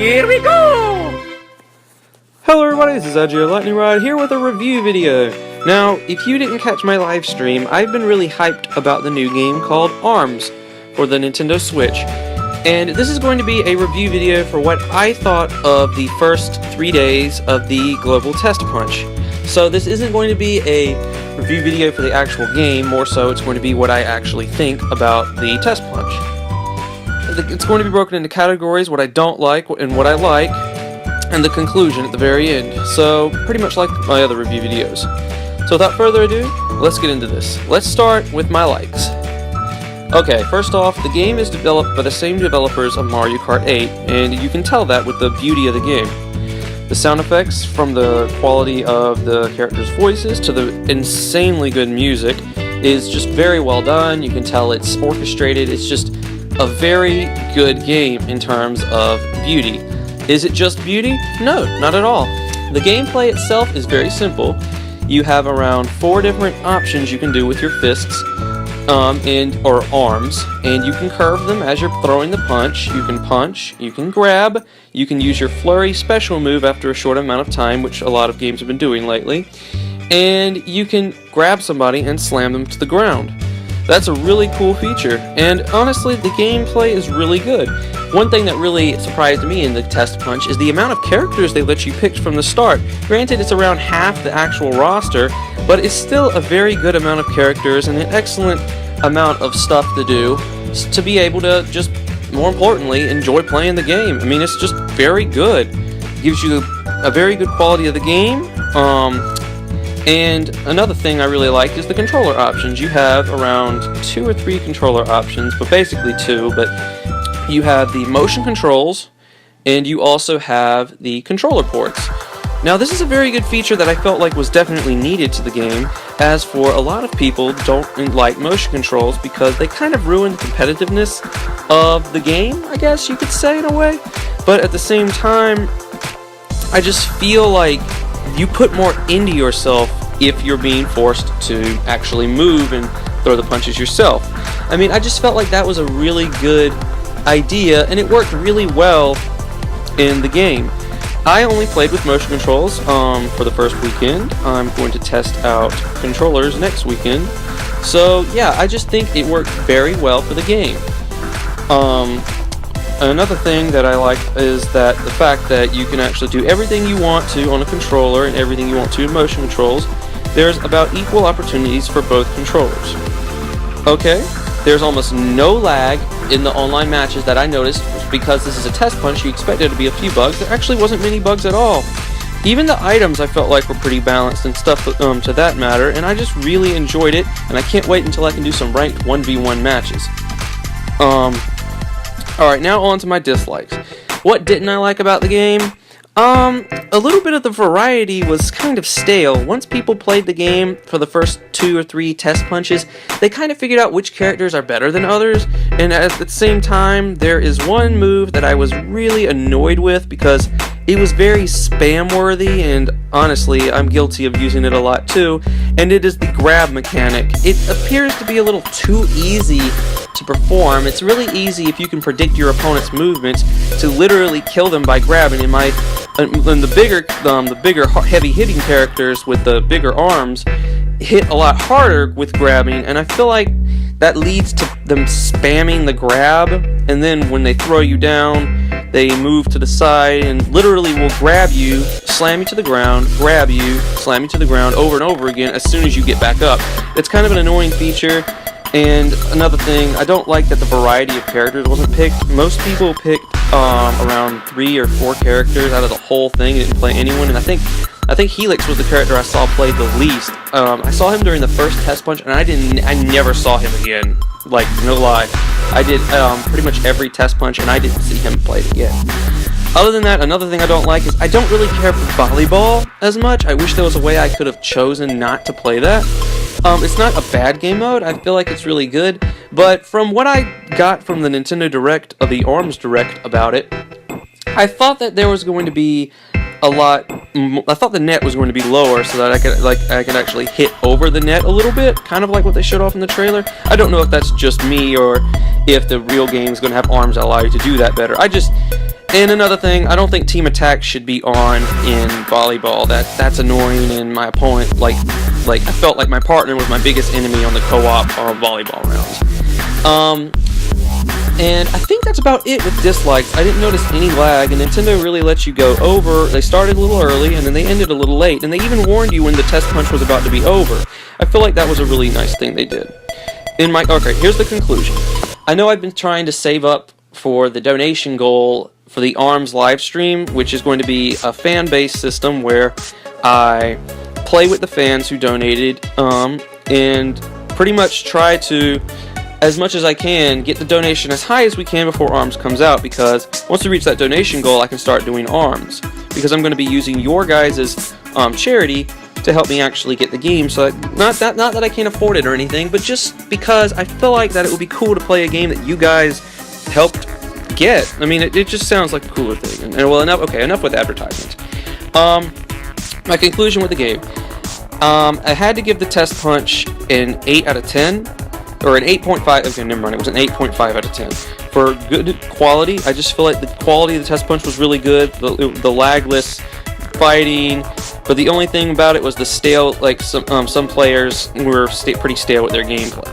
Here we go! Hello everybody, this is Lightningrod here with a review video. Now, if you didn't catch my live stream, I've been really hyped about the new game called ARMS for the Nintendo Switch. And this is going to be a review video for what I thought of the first 3 days of the global test punch. So this isn't going to be a review video for the actual game, more so it's going to be what I actually think about the test punch. It's going to be broken into categories, what I don't like and what I like, and the conclusion at the very end. So pretty much like my other review videos. So without further ado, let's get into this. Let's start with my likes. Okay, first off, the game is developed by the same developers of Mario Kart 8, and you can tell that with the beauty of the game. The sound effects, from the quality of the characters' voices to the insanely good music, is just very well done. You can tell it's orchestrated. It's just a very good game in terms of beauty. Is it just beauty? No, not at all. The gameplay itself is very simple. You have around 4 different options you can do with your fists or arms, and you can curve them as you're throwing the punch, you can grab, you can use your flurry special move after a short amount of time, which a lot of games have been doing lately, and you can grab somebody and slam them to the ground. That's a really cool feature, and honestly, the gameplay is really good. One thing that really surprised me in the test punch is the amount of characters they let you pick from the start. Granted, it's around half the actual roster, but it's still a very good amount of characters and an excellent amount of stuff to do to be able to just, more importantly, enjoy playing the game. I mean, it's just very good. It gives you a very good quality of the game. And another thing I really like is the controller options. You have around 2 or 3 controller options, but basically 2, but you have the motion controls, and you also have the controller ports. Now, this is a very good feature that I felt like was definitely needed to the game, as for a lot of people don't like motion controls because they kind of ruin the competitiveness of the game, I guess you could say in a way. But at the same time, I just feel like you put more into yourself if you're being forced to actually move and throw the punches yourself. I mean, I just felt like that was a really good idea, and it worked really well in the game. I only played with motion controls for the first weekend. I'm going to test out controllers next weekend. So yeah, I just think it worked very well for the game. Another thing that I like is that the fact that you can actually do everything you want to on a controller and everything you want to in motion controls. There's about equal opportunities for both controllers. Okay, there's almost no lag in the online matches that I noticed. Because this is a test punch, you expect there to be a few bugs. There actually wasn't many bugs at all. Even the items I felt like were pretty balanced and stuff to that matter, and I just really enjoyed it, and I can't wait until I can do some ranked 1v1 matches. Alright, now on to my dislikes. What didn't I like about the game? A little bit of the variety was kind of stale. Once people played the game for the first 2 or 3 test punches, they kind of figured out which characters are better than others, and at the same time, there is one move that I was really annoyed with because it was very spam-worthy, and honestly, I'm guilty of using it a lot too, and it is the grab mechanic. It appears to be a little too easy to perform. It's really easy if you can predict your opponent's movements to literally kill them by grabbing. The bigger heavy-hitting characters with the bigger arms hit a lot harder with grabbing, and I feel like that leads to them spamming the grab, and then when they throw you down, they move to the side and literally will grab you, slam you to the ground, grab you, slam you to the ground over and over again as soon as you get back up. It's kind of an annoying feature. And another thing, I don't like that the variety of characters wasn't picked. Most people picked around 3 or 4 characters out of the whole thing. They didn't play anyone, and I think Helix was the character I saw played the least. I saw him during the first test punch, and I never saw him again. Like, no lie. I did pretty much every test punch, and I didn't see him play it again. Other than that, another thing I don't like is I don't really care for volleyball as much. I wish there was a way I could have chosen not to play that. It's not a bad game mode. I feel like it's really good. But from what I got from the Nintendo Direct, the ARMS Direct about it, I thought that there was going to be I thought the net was going to be lower so that I could actually hit over the net a little bit, kind of like what they showed off in the trailer. I don't know if that's just me or if the real game is going to have arms that allow you to do that better. And another thing, I don't think team attack should be on in volleyball. That's annoying, and my opponent, like I felt like my partner was my biggest enemy on the co-op or volleyball rounds. And I think that's about it with dislikes. I didn't notice any lag, and Nintendo really lets you go over. They started a little early, and then they ended a little late, and they even warned you when the test punch was about to be over. I feel like that was a really nice thing they did. Okay, here's the conclusion. I know I've been trying to save up for the donation goal for the ARMS live stream, which is going to be a fan-based system where I play with the fans who donated, and pretty much try to, as much as I can, get the donation as high as we can before ARMS comes out, because once we reach that donation goal, I can start doing ARMS, because I'm going to be using your guys' charity to help me actually get the game. So not that I can't afford it or anything, but just because I feel like that it would be cool to play a game that you guys helped get. I mean, it just sounds like a cooler thing. And well, enough with advertisements. My conclusion with the game. I had to give the test punch an 8 out of 10. Or an 8.5, okay, never mind, it was an 8.5 out of 10. For good quality, I just feel like the quality of the test punch was really good, the lagless fighting, but the only thing about it was the stale, like some players were pretty stale with their gameplay.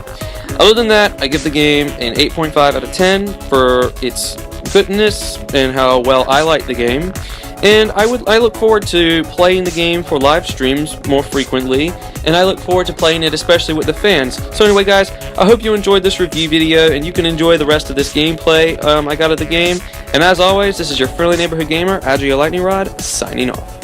Other than that, I give the game an 8.5 out of 10 for its goodness and how well I like the game. And I look forward to playing the game for live streams more frequently, and I look forward to playing it especially with the fans. So anyway guys, I hope you enjoyed this review video, and you can enjoy the rest of this gameplay I got of the game. And as always, this is your friendly neighborhood gamer, Lightningrod, signing off.